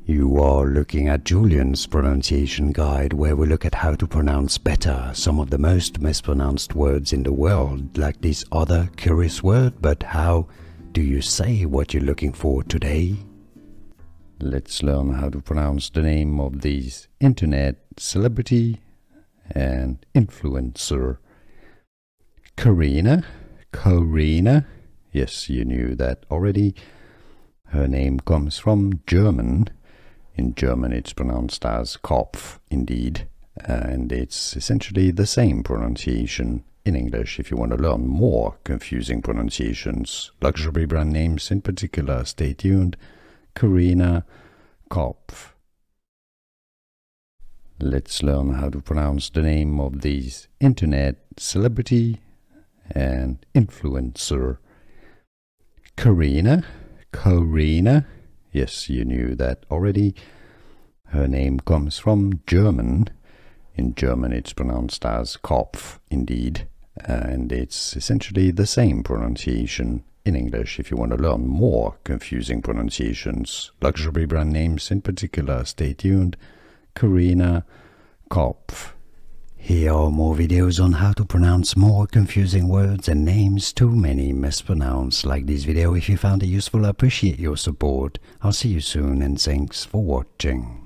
You are looking at Julian's pronunciation guide, where we look at how to pronounce better some of the most mispronounced words in the world, like this other curious word. But how do you say what you're looking for today? Let's learn how to pronounce the name of this internet celebrity and influencer. Corinna. Yes, you knew that already. Her name comes from German. In German it's pronounced as Kopf, indeed, and it's essentially the same pronunciation in English. If you want to learn more confusing pronunciations, luxury brand names in particular, stay tuned. Corinna Kopf. Let's learn how to pronounce the name of this internet celebrity and influencer. Corinna. Yes, you knew that already. Her name comes from German. In German it's pronounced as Kopf, indeed, and it's essentially the same pronunciation in English. If you want to learn more confusing pronunciations, luxury brand names in particular, stay tuned. Corinna Kopf. Here are more videos on how to pronounce more confusing words and names too many mispronounced. Like this video if you found it useful. I appreciate your support. I'll see you soon and thanks for watching.